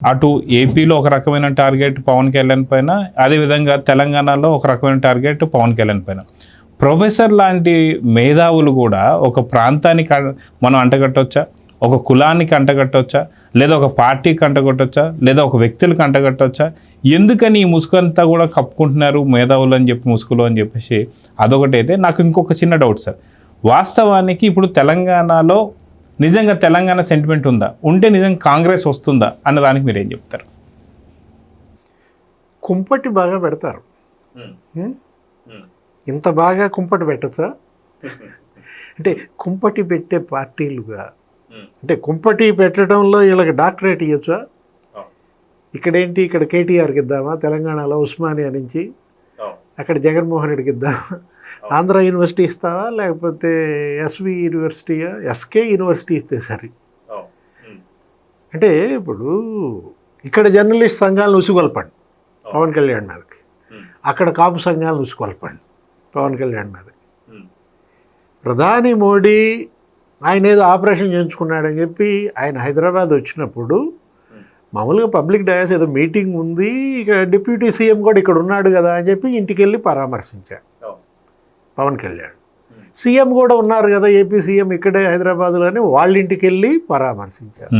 అటు ఏపీలో ఒక రకమైన టార్గెట్ పవన్ కళ్యాణ్ పైన, అదేవిధంగా తెలంగాణలో ఒక రకమైన టార్గెట్ పవన్ కళ్యాణ్ పైన. ప్రొఫెసర్ లాంటి మేధావులు కూడా ఒక ప్రాంతానికి మనం అంటగట్టవచ్చా, ఒక కులానికి అంటగట్టవచ్చా, లేదా ఒక పార్టీకి అంటగట్టవచ్చా, లేదా ఒక వ్యక్తులకు అంటగట్టవచ్చా? ఎందుకని ఈ ముసుగంతా కూడా కప్పుకుంటున్నారు మేధావులు అని చెప్పి, ముసుగులు అని చెప్పేసి అదొకటైతే. నాకు ఇంకొక చిన్న డౌట్ సార్, వాస్తవానికి ఇప్పుడు తెలంగాణలో నిజంగా తెలంగాణ సెంటిమెంట్ ఉందా, ఉంటే నిజంగా కాంగ్రెస్ వస్తుందా అన్న దానికి మీరు ఏం చెప్తారు? కుంపటి బాగా పెడతారు. ఇంత బాగా కుంపటి పెట్టచ్చా? అంటే కుంపటి పెట్టే పార్టీలుగా, అంటే కుంపటి పెట్టడంలో వీళ్ళకి డాక్టరేట్ ఇవ్వచ్చా? ఇక్కడేంటి, ఇక్కడ కేటీఆర్కి ఇద్దామా, తెలంగాణలో ఉస్మానియా నుంచి, అక్కడ జగన్మోహన్ రెడ్డికి ఇద్దామా, ఆంధ్ర యూనివర్సిటీ ఇస్తావా, లేకపోతే ఎస్వి యూనివర్సిటీయా, ఎస్కే యూనివర్సిటీ ఇస్తే సరి. అంటే ఇప్పుడు ఇక్కడ జర్నలిస్ట్ సంఘాలను ఉసుగొల్పండి పవన్ కళ్యాణ్ మీదకి, అక్కడ కాపు సంఘాలను ఉసుగొల్పండి పవన్ కళ్యాణ్ మీదకి. ప్రధాని మోడీ ఆయన ఏదో ఆపరేషన్ చేయించుకున్నాడని చెప్పి ఆయన హైదరాబాద్ వచ్చినప్పుడు మామూలుగా పబ్లిక్ డయాస్ ఏదో మీటింగ్ ఉంది, ఇక డిప్యూటీ సీఎం కూడా ఇక్కడ ఉన్నాడు కదా అని చెప్పి ఇంటికి వెళ్ళి పరామర్శించాడు పవన్ కళ్యాణ్. సీఎం కూడా ఉన్నారు కదా, ఏపీ సీఎం ఇక్కడే హైదరాబాద్లోనే, వాళ్ళ ఇంటికి వెళ్ళి పరామర్శించారు,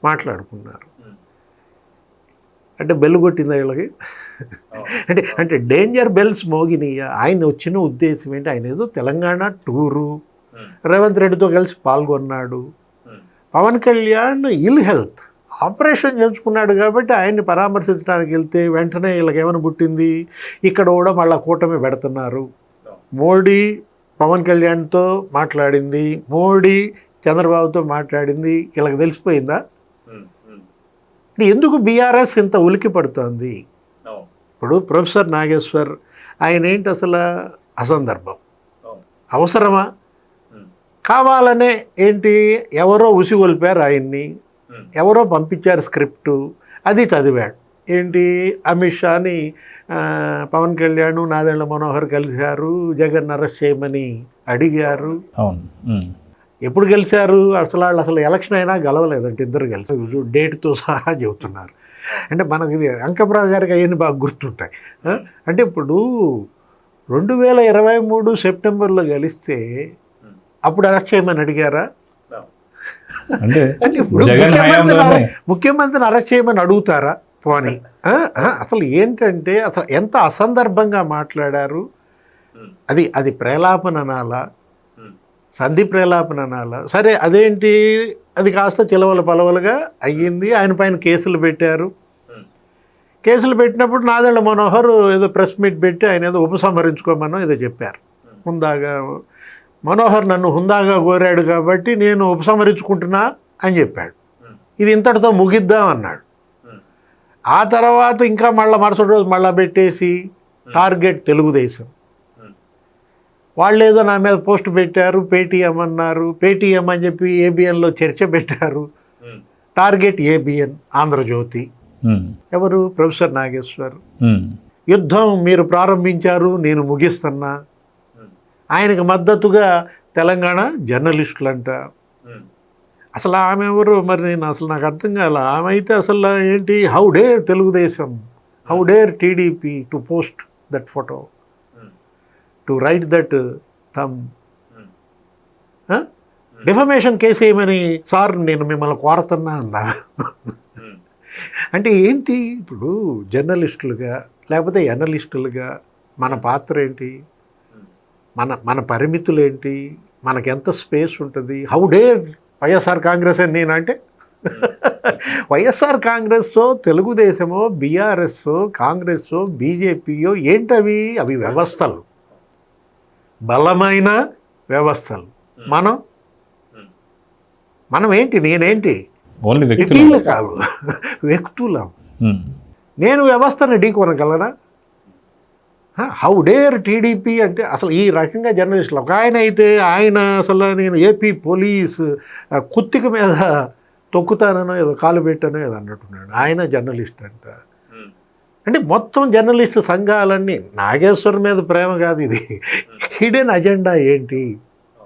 మాట్లాడుకున్నారు. అంటే బెల్ కొట్టిందా వీళ్ళకి? అంటే అంటే డేంజర్ బెల్స్ మోగినాయి. ఆయన వచ్చిన ఉద్దేశం ఏంటి? ఆయన ఏదో తెలంగాణ టూరు, రేవంత్ రెడ్డితో కలిసి పాల్గొన్నాడు. Pawan Kalyan ill health operation చేయించుకున్నాడు కాబట్టి ఆయన్ని పరామర్శించడానికి వెళ్తే వెంటనే వీళ్ళకి ఏమైనా పుట్టింది, ఇక్కడ కూడా మళ్ళీ కూటమి పెడుతున్నారు. మోడీ పవన్ కళ్యాణ్తో మాట్లాడింది, మోడీ చంద్రబాబుతో మాట్లాడింది, వీళ్ళకి తెలిసిపోయిందా? ఎందుకు బీఆర్ఎస్ ఇంత ఉలికి పడుతోంది? ఇప్పుడు ప్రొఫెసర్ నాగేశ్వర్ ఆయన ఏంటి అసలు అసందర్భం, అవసరమా? కావాలనే ఏంటి, ఎవరో ఉసిగొల్పారు ఆయన్ని, ఎవరో పంపించారు స్క్రిప్టు, అది చదివాడు. ఏంటి, అమిత్ షాని పవన్ కళ్యాణ్ నాదెండ్ల మనోహర్ కలిశారు, జగన్ అరెస్ట్ చేయమని అడిగారు. ఎప్పుడు గెలిచారు? అసలు ఎలక్షన్ అయినా గెలవలేదంటే ఇద్దరు కలిసి, డేట్తో సహా చెబుతున్నారు. అంటే మనకి ఇది అంకప్రావు గారికి అవన్నీ బాగా గుర్తుంటాయి. అంటే ఇప్పుడు 2023 సెప్టెంబర్లో గెలిస్తే అప్పుడు అరెస్ట్ చేయమని అడిగారా? అంటే ఇప్పుడు ముఖ్యమంత్రిని అరెస్ట్ చేయమని అడుగుతారా? పోనీ అసలు ఏంటంటే అసలు ఎంత అసందర్భంగా మాట్లాడారు. అది ప్రేలాపన అనాలా, సంధి ప్రేలాపన అనాలా? సరే అదేంటి, అది కాస్త చిలవల పలవలుగా అయ్యింది. ఆయన పైన కేసులు పెట్టారు. కేసులు పెట్టినప్పుడు నాదెండ్ల మనోహర్ ఏదో ప్రెస్ మీట్ పెట్టి ఆయన ఏదో ఉపసంహరించుకోమనో ఏదో చెప్పారు. హుందాగా మనోహర్ నన్ను హుందాగా కోరాడు కాబట్టి నేను ఉపసంహరించుకుంటున్నా అని చెప్పాడు. ఇది ఇంతటితో ముగిద్దాం అన్నాడు. ఆ తర్వాత ఇంకా మరుసటి రోజు మళ్ళీ పెట్టేసి టార్గెట్ తెలుగుదేశం వాళ్ళు ఏదో నా మీద పోస్ట్ పెట్టారు, పేటీఎం అన్నారు. పేటీఎం అని చెప్పి ఏబిఎన్లో చర్చ పెట్టారు. Target ABN, Andhrajyothy. ఎవరు? ప్రొఫెసర్ నాగేశ్వర్. యుద్ధం మీరు ప్రారంభించారు, నేను ముగిస్తున్నా. ఆయనకు మద్దతుగా తెలంగాణ జర్నలిస్టులంట. అసలు ఆమె ఎవరు మరి? నాకు అర్థం కాల. ఆమె అయితే అసలు ఏంటి, how dare Telugu Desam, how dare TDP to post that photo, to right that thumb. Defamation case ఏమని, సార్ నేను మిమ్మల్ని కోరుతున్నా అందా? అంటే ఏంటి ఇప్పుడు జర్నలిస్టులుగా లేకపోతే ఎనలిస్టులుగా మన పాత్ర ఏంటి, మన పరిమితులు ఏంటి, మనకెంత స్పేస్ ఉంటుంది? హౌ డేర్ వైఎస్ఆర్ కాంగ్రెస్ అని నేనంటే వైఎస్ఆర్ కాంగ్రెస్సో తెలుగుదేశమో బీఆర్ఎస్ఓ కాంగ్రెస్సో బీజేపీయో ఏంటవి? అవి వ్యవస్థలు, బలమైన వ్యవస్థలు. మనం ఏంటి, నేనేంటి, వ్యక్తులు కాదు, వ్యక్తులం. నేను వ్యవస్థను ఢీకొనగలనా? హౌ డేర్ టీడీపీ అంటే అసలు ఈ రకంగా జర్నలిస్టులు. ఒక ఆయన అయితే ఆయన అసలు నేను ఏపీ పోలీస్ కుత్తిక మీద తొక్కుతానో ఏదో కాలు పెట్టానో ఏదో అన్నట్టున్నాడు. ఆయన జర్నలిస్ట్ అంట. అంటే మొత్తం జర్నలిస్టు సంఘాలన్నీ నాగేశ్వర్ మీద ప్రేమ కాదు, ఇది హిడెన్ అజెండా ఏంటి?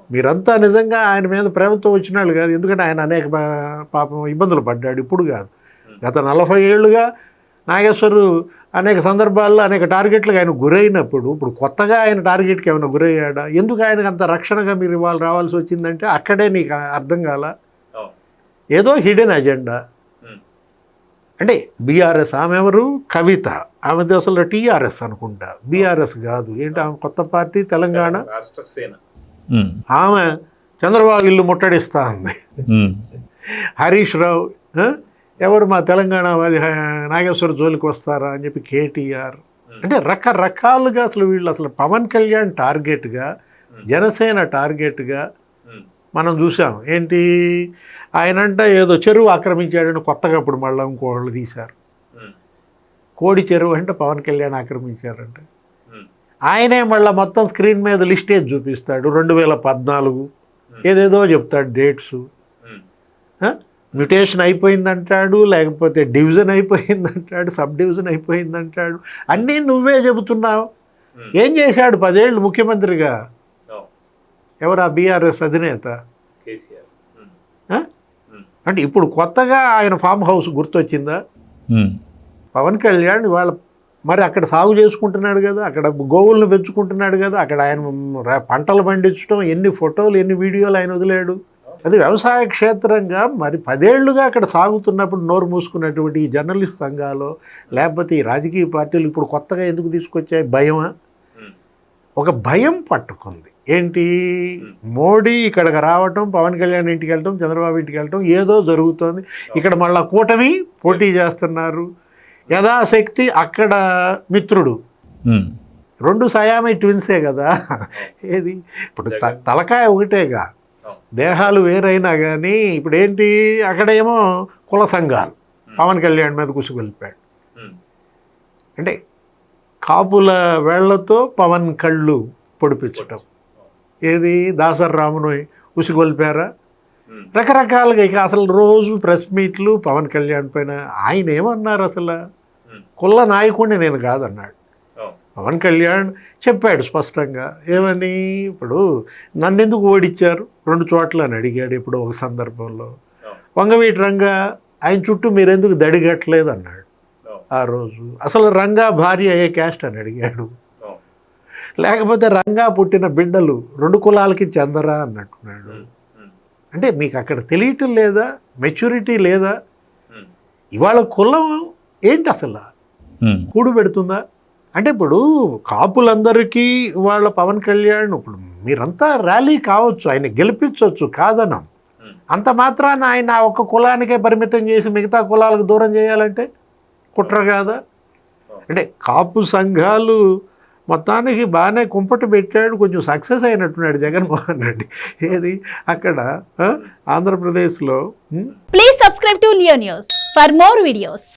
మీరంతా నిజంగా ఆయన మీద ప్రేమతో వచ్చిన వాళ్ళు కాదు. ఎందుకంటే ఆయన అనేక పాపం ఇబ్బందులు పడ్డాడు, ఇప్పుడు కాదు. గత 40 ఏళ్ళుగా నాగేశ్వరు అనేక సందర్భాల్లో అనేక టార్గెట్లకు ఆయన గురైనప్పుడు ఇప్పుడు కొత్తగా ఆయన టార్గెట్కి ఏమైనా గురయ్యాడా? ఎందుకు ఆయనకు అంత రక్షణగా మీరు ఇవాళ రావాల్సి వచ్చిందంటే అక్కడే నీకు అర్థం కాల. ఏదో హిడెన్ అజెండా. అంటే బీఆర్ఎస్, ఆమె ఎవరు? కవిత. ఆమెది అసలు టీఆర్ఎస్ అనుకుంటా, బీఆర్ఎస్ కాదు. ఏంటి ఆమె కొత్త పార్టీ తెలంగాణ రాష్ట్ర సేన. ఆమె చంద్రబాబు ఇల్లు ముట్టడిస్తూ ఉంది. హరీష్ రావు ఎవరు మా తెలంగాణ నాగేశ్వర జోలికి వస్తారా అని చెప్పి కేటీఆర్. అంటే రకరకాలుగా అసలు వీళ్ళు అసలు పవన్ కళ్యాణ్ టార్గెట్గా, జనసేన టార్గెట్గా మనం చూసాం. ఏంటి ఆయనంట ఏదో చెరువు ఆక్రమించాడని కొత్తగా ఇప్పుడు మళ్ళీ ఇంకోళ్ళు తీశారు. కోడి చెరువు అంటే పవన్ కళ్యాణ్ ఆక్రమించారంట. ఆయనే మళ్ళీ మొత్తం స్క్రీన్ మీద లిస్టేజ్ చూపిస్తాడు. 2014 ఏదేదో చెప్తాడు డేట్స్. మ్యుటేషన్ అయిపోయిందంటాడు, లేకపోతే డివిజన్ అయిపోయిందంటాడు, సబ్ డివిజన్ అయిపోయిందంటాడు. అన్నీ నువ్వే చెబుతున్నావు. ఏం చేశాడు 10 ఏళ్ళు ముఖ్యమంత్రిగా? ఎవరు ఆ బీఆర్ఎస్ అధినేత? అంటే ఇప్పుడు కొత్తగా ఆయన ఫామ్ హౌస్ గుర్తొచ్చిందా? పవన్ కళ్యాణ్ వాళ్ళ మరి అక్కడ సాగు చేసుకుంటున్నాడు కదా, అక్కడ గోవులను పెంచుకుంటున్నాడు కదా, అక్కడ ఆయన పంటలు పండించడం, ఎన్ని ఫోటోలు ఎన్ని వీడియోలు ఆయన వదిలాడు. అది వ్యవసాయ క్షేత్రంగా మరి 10 ఏళ్ళుగా అక్కడ సాగుతున్నప్పుడు నోరు మూసుకున్నటువంటి ఈ జర్నలిస్ట్ సంఘాలు లేకపోతే ఈ రాజకీయ పార్టీలు ఇప్పుడు కొత్తగా ఎందుకు తీసుకొచ్చాయి? భయమా? ఒక భయం పట్టుకుంది. ఏంటి మోడీ ఇక్కడికి రావటం, పవన్ కళ్యాణ్ ఇంటికి వెళ్ళటం, చంద్రబాబు ఇంటికి వెళ్ళటం, ఏదో జరుగుతోంది. ఇక్కడ మళ్ళా కూటమి పోటీ చేస్తున్నారు. యథాశక్తి అక్కడ మిత్రుడు. 2 సయామి ట్విన్సే కదా. ఏది ఇప్పుడు తలకాయ ఒకటేగా, దేహాలు వేరైనా కానీ ఇప్పుడు ఏంటి అక్కడేమో కుల సంఘాలు పవన్ కళ్యాణ్ మీద కుసుగొల్పాడు. అంటే కాపుల వేళ్లతో పవన్ కళ్ళు పొడిపించటం. ఏది దాసర్ రామును ఉసిగొల్పారా? రకరకాలుగా. ఇక అసలు రోజు ప్రెస్ మీట్లు పవన్ కళ్యాణ్ పైన. ఆయన ఏమన్నారు? అసలు కుల్ల నాయకుడిని నేను కాదన్నాడు. పవన్ కళ్యాణ్ చెప్పాడు స్పష్టంగా. ఏమని? ఇప్పుడు నన్నెందుకు ఓడించారు 2 చోట్ల అని అడిగాడు ఎప్పుడో ఒక సందర్భంలో. వంగవీటి రంగా ఆయన చుట్టూ మీరెందుకు దడిగట్టలేదు అన్నాడు ఆ రోజు. అసలు రంగా భార్య ఏ క్యాస్ట్ అని అడిగాడు. లేకపోతే రంగా పుట్టిన బిడ్డలు 2 కులాలకి చెందరా అన్నట్టున్నాడు. అంటే మీకు అక్కడ తెలియటం లేదా? మెచ్యూరిటీ లేదా? ఇవాళ కులం ఏంటి అసలు కూడు పెడుతుందా? అంటే ఇప్పుడు కాపులందరికీ వాళ్ళ పవన్ కళ్యాణ్ ఇప్పుడు మీరంతా ర్యాలీ కావచ్చు, ఆయన గెలిపించవచ్చు, కాదనం. అంత మాత్రాన ఆయన ఒక కులానికే పరిమితం చేసి మిగతా కులాలకు దూరం చేయాలంటే కుట్ర కాదా? అంటే కాపు సంఘాలు మొత్తానికి బాగానే కుంపటి పెట్టాడు. కొంచెం సక్సెస్ అయినట్టున్నాడు జగన్మోహన్ రెడ్డి. ఏది అక్కడ ఆంధ్రప్రదేశ్లో. Please subscribe to Leo news for more videos.